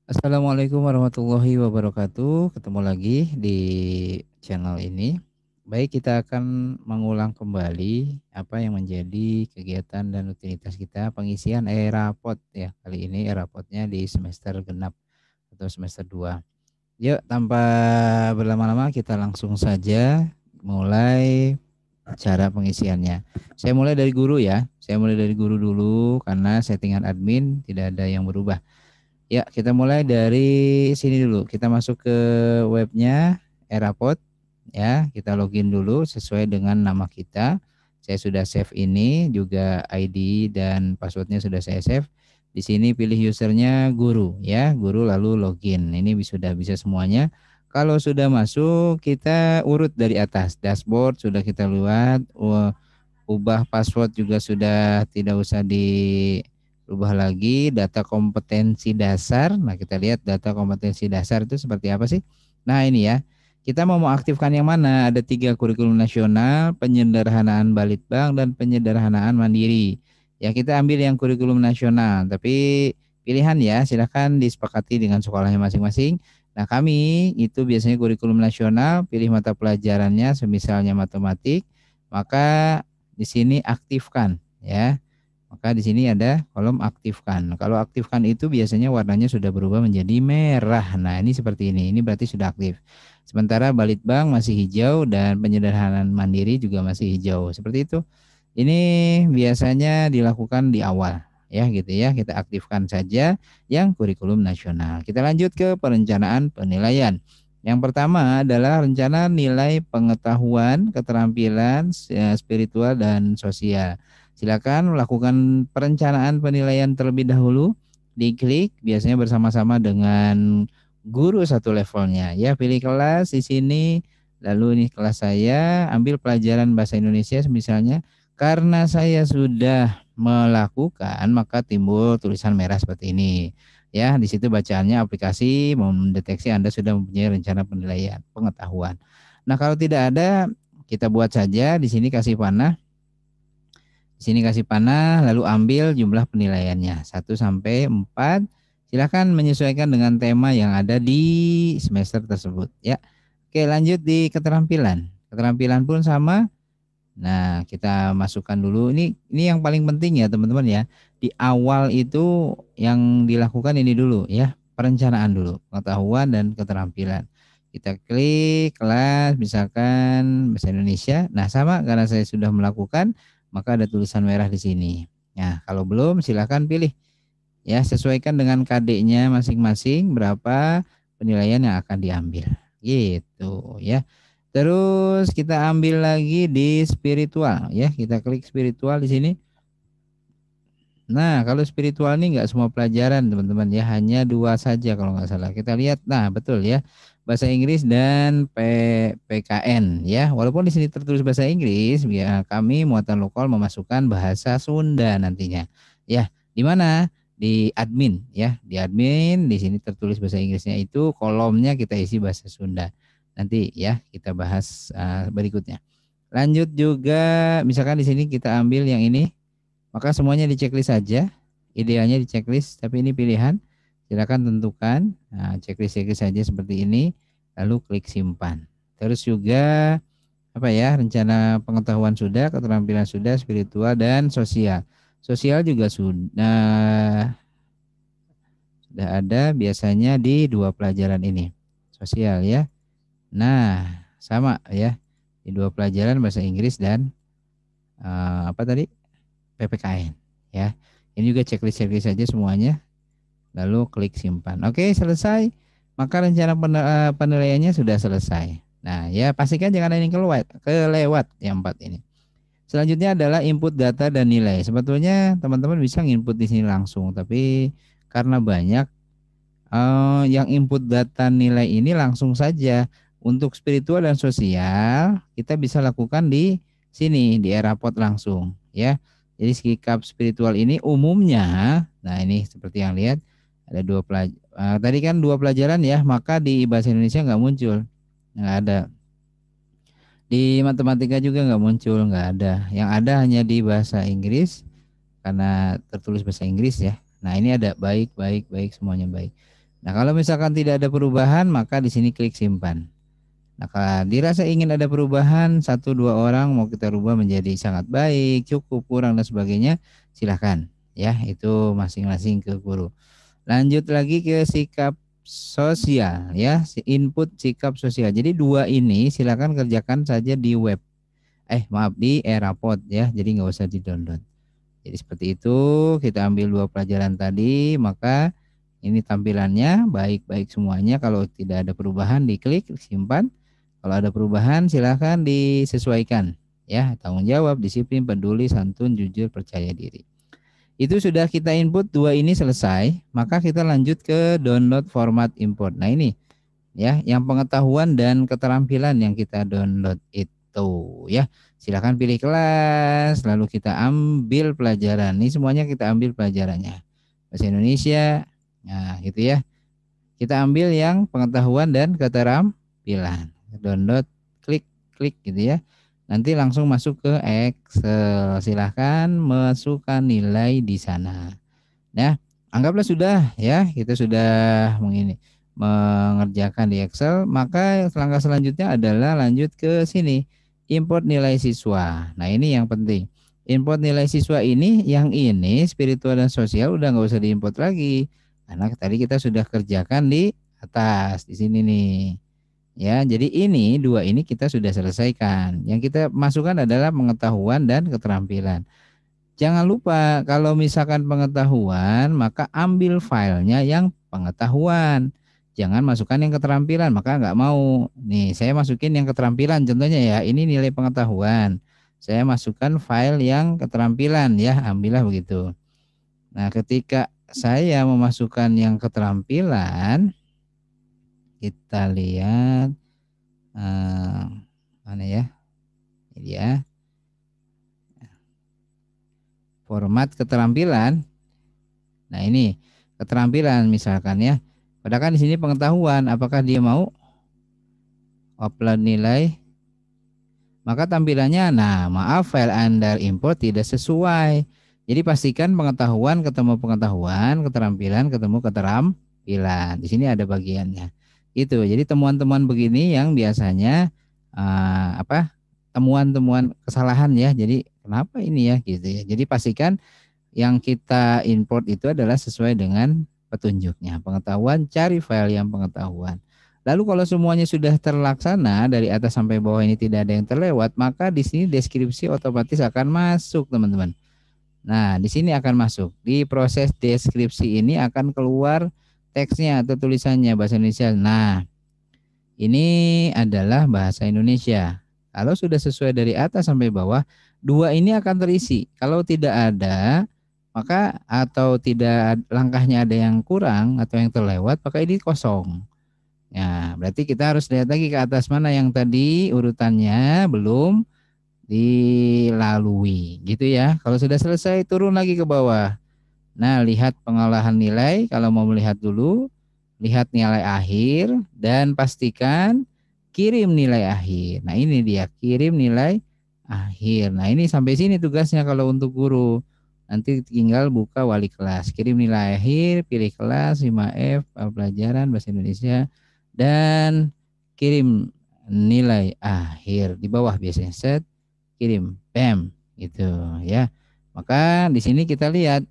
Assalamualaikum warahmatullahi wabarakatuh. Ketemu lagi di channel ini. Baik, kita akan mengulang kembali apa yang menjadi kegiatan dan rutinitas kita pengisian e-rapot ya. Kali ini e-rapotnya di semester genap atau semester 2. Yuk, tanpa berlama-lama kita langsung saja mulai cara pengisiannya. Saya mulai dari guru ya. Saya mulai dari guru dulu karena settingan admin tidak ada yang berubah. Ya, kita mulai dari sini dulu. Kita masuk ke webnya Erapot. Ya, kita login dulu sesuai dengan nama kita. Saya sudah save ini, juga ID dan passwordnya sudah saya save. Di sini pilih usernya guru, ya, guru lalu login. Ini sudah bisa semuanya. Kalau sudah masuk, kita urut dari atas. Dashboard sudah kita lihat. Ubah password juga sudah tidak usah dirubah lagi. Data kompetensi dasar. Nah, kita lihat data kompetensi dasar itu seperti apa sih? Nah, ini ya. Kita mau aktifkan yang mana? Ada 3 kurikulum nasional, penyederhanaan Balitbang, dan penyederhanaan mandiri. Ya, kita ambil yang kurikulum nasional. Tapi pilihan ya, silahkan disepakati dengan sekolahnya masing-masing. Nah, kami itu biasanya kurikulum nasional, pilih mata pelajarannya, semisalnya matematik, maka di sini aktifkan ya. Maka di sini ada kolom aktifkan. Kalau aktifkan itu biasanya warnanya sudah berubah menjadi merah. Nah, ini seperti ini. Ini berarti sudah aktif. Sementara Balitbang masih hijau dan penyederhanaan mandiri juga masih hijau. Seperti itu. Ini biasanya dilakukan di awal ya gitu ya. Kita aktifkan saja yang kurikulum nasional. Kita lanjut ke perencanaan penilaian. Yang pertama adalah rencana nilai pengetahuan, keterampilan, spiritual, dan sosial. Silakan melakukan perencanaan penilaian terlebih dahulu. Diklik biasanya bersama-sama dengan guru satu levelnya. Ya, pilih kelas di sini. Lalu ini kelas saya, ambil pelajaran bahasa Indonesia misalnya. Karena saya sudah melakukan, maka timbul tulisan merah seperti ini. Ya, di situ bacaannya aplikasi mendeteksi Anda sudah mempunyai rencana penilaian pengetahuan. Nah, kalau tidak ada, kita buat saja di sini kasih panah. Di sini kasih panah, lalu ambil jumlah penilaiannya 1 sampai 4. Silakan menyesuaikan dengan tema yang ada di semester tersebut ya. Oke, lanjut di keterampilan. Keterampilan pun sama. Nah, kita masukkan dulu ini yang paling penting ya, teman-teman ya. Di awal itu yang dilakukan ini dulu ya, perencanaan dulu, pengetahuan dan keterampilan. Kita klik kelas misalkan bahasa Indonesia. Nah, sama karena saya sudah melakukan, maka ada tulisan merah di sini. Nah, kalau belum silakan pilih ya, sesuaikan dengan KD-nya masing-masing berapa penilaian yang akan diambil. Gitu ya. Terus kita ambil lagi di spiritual ya, kita klik spiritual di sini. Nah, kalau spiritual ini nggak semua pelajaran teman-teman ya, hanya 2 saja kalau nggak salah. Kita lihat, nah betul ya, bahasa Inggris dan PKN ya. Walaupun di sini tertulis bahasa Inggris, ya kami muatan lokal memasukkan bahasa Sunda nantinya. Ya, di mana? Di admin ya, di admin di sini tertulis bahasa Inggrisnya itu kolomnya kita isi bahasa Sunda. Nanti ya kita bahas berikutnya. Lanjut juga, misalkan di sini kita ambil yang ini. Maka semuanya di checklist saja. Idealnya di checklist, tapi ini pilihan. Silakan tentukan. Nah, checklist saja seperti ini. Lalu klik simpan. Terus juga apa ya? Rencana pengetahuan sudah, keterampilan sudah, spiritual dan sosial. Sosial juga sudah ada biasanya di 2 pelajaran ini. Sosial ya. Nah, sama ya. Di 2 pelajaran bahasa Inggris dan apa tadi? PPKN ya. Ini juga checklist saja semuanya. Lalu klik simpan. Oke, selesai. Maka rencana penilaiannya sudah selesai. Nah, ya pastikan jangan ada yang kelewat yang 4 ini. Selanjutnya adalah input data dan nilai. Sebetulnya teman-teman bisa input di sini langsung, tapi karena banyak yang input data nilai ini langsung saja. Untuk spiritual dan sosial, kita bisa lakukan di sini, di Erapot langsung ya. Jadi sikap spiritual ini umumnya, nah ini seperti yang lihat, ada 2 pelajaran. Tadi kan 2 pelajaran ya, maka di bahasa Indonesia nggak muncul, nggak ada. Di matematika juga nggak muncul, nggak ada. Yang ada hanya di bahasa Inggris, karena tertulis bahasa Inggris ya. Nah ini ada baik, baik, baik, semuanya baik. Nah, kalau misalkan tidak ada perubahan, maka di sini klik simpan. Nah, kalau dirasa ingin ada perubahan, satu dua orang mau kita rubah menjadi sangat baik, cukup, kurang, dan sebagainya, silahkan. Ya, itu masing-masing ke guru. Lanjut lagi ke sikap sosial, ya, input sikap sosial. Jadi dua ini silakan kerjakan saja di web. Maaf, di Erapod ya, jadi nggak usah di-download. Jadi seperti itu, kita ambil dua pelajaran tadi, maka ini tampilannya baik-baik semuanya. Kalau tidak ada perubahan, diklik, simpan. Kalau ada perubahan, silahkan disesuaikan. Ya, tanggung jawab, disiplin, peduli, santun, jujur, percaya diri. Itu sudah kita input dua ini selesai, maka kita lanjut ke download format import. Nah ini ya, yang pengetahuan dan keterampilan yang kita download itu ya. Silakan pilih kelas, lalu kita ambil pelajaran. Ini semuanya kita ambil pelajarannya. Bahasa Indonesia, nah gitu ya. Kita ambil yang pengetahuan dan keterampilan. Download, klik, klik gitu ya. Nanti langsung masuk ke Excel. Silahkan masukkan nilai di sana. Nah, anggaplah sudah ya, kita sudah mengerjakan di Excel, maka langkah selanjutnya adalah lanjut ke sini, import nilai siswa. Nah, ini yang penting. Import nilai siswa ini, yang ini spiritual dan sosial udah nggak usah diimport lagi. Karena tadi kita sudah kerjakan di atas, di sini nih. Ya, jadi ini dua ini kita sudah selesaikan. Yang kita masukkan adalah pengetahuan dan keterampilan. Jangan lupa kalau misalkan pengetahuan, maka ambil filenya yang pengetahuan. Jangan masukkan yang keterampilan, maka nggak mau. Nih, saya masukin yang keterampilan contohnya ya, ini nilai pengetahuan. Saya masukkan file yang keterampilan ya, ambillah begitu. Nah, ketika saya memasukkan yang keterampilan, kita lihat mana ya? Ini dia. Format keterampilan. Nah, ini keterampilan misalkan ya. Padahal kan di sini pengetahuan, apakah dia mau upload nilai? Maka tampilannya, nah maaf file Anda import tidak sesuai. Jadi pastikan pengetahuan ketemu pengetahuan, keterampilan ketemu keterampilan. Di sini ada bagiannya. Itu. Jadi temuan-temuan begini yang biasanya temuan-temuan kesalahan ya. Jadi kenapa ini ya gitu ya. Jadi pastikan yang kita import itu adalah sesuai dengan petunjuknya. Pengetahuan, cari file yang pengetahuan. Lalu kalau semuanya sudah terlaksana dari atas sampai bawah ini tidak ada yang terlewat, maka di sini deskripsi otomatis akan masuk, teman-teman. Nah, di sini akan masuk. Di proses deskripsi ini akan keluar teksnya atau tulisannya bahasa Indonesia. Nah, ini adalah bahasa Indonesia. Kalau sudah sesuai dari atas sampai bawah, dua ini akan terisi. Kalau tidak ada, maka atau tidak langkahnya ada yang kurang atau yang terlewat, maka ini kosong. Ya, berarti kita harus lihat lagi ke atas mana yang tadi urutannya belum dilalui, gitu ya. Kalau sudah selesai, turun lagi ke bawah. Nah, lihat pengolahan nilai. Kalau mau melihat dulu, lihat nilai akhir dan pastikan kirim nilai akhir. Nah, ini dia, kirim nilai akhir. Nah, ini sampai sini tugasnya kalau untuk guru. Nanti tinggal buka wali kelas, kirim nilai akhir, pilih kelas 5F, pelajaran bahasa Indonesia, dan kirim nilai akhir. Di bawah biasanya set, kirim, bam, gitu ya. Maka di sini kita lihat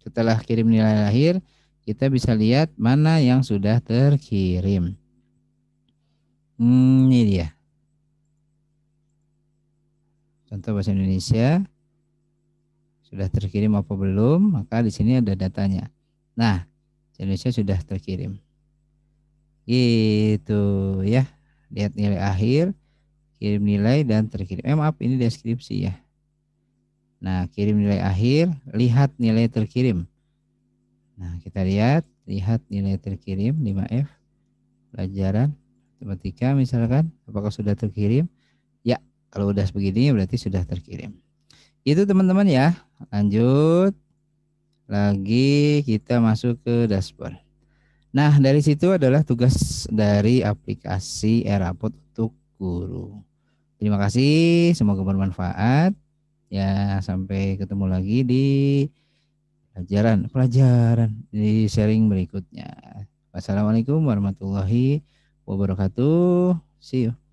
setelah kirim nilai akhir, kita bisa lihat mana yang sudah terkirim. Ini dia. Contoh bahasa Indonesia. Sudah terkirim apa belum? Maka di sini ada datanya. Nah, bahasa Indonesia sudah terkirim. Gitu ya. Lihat nilai akhir, kirim nilai dan terkirim. Maaf, ini deskripsi ya. Nah, kirim nilai akhir, lihat nilai terkirim. Nah, kita lihat nilai terkirim 5F. Pelajaran matematika misalkan, apakah sudah terkirim? Ya, kalau udah begini berarti sudah terkirim. Itu teman-teman ya. Lanjut lagi kita masuk ke dashboard. Nah, dari situ adalah tugas dari aplikasi Erapod untuk guru. Terima kasih, semoga bermanfaat. Ya, sampai ketemu lagi di pelajaran di sharing berikutnya. Wassalamualaikum warahmatullahi wabarakatuh. See you.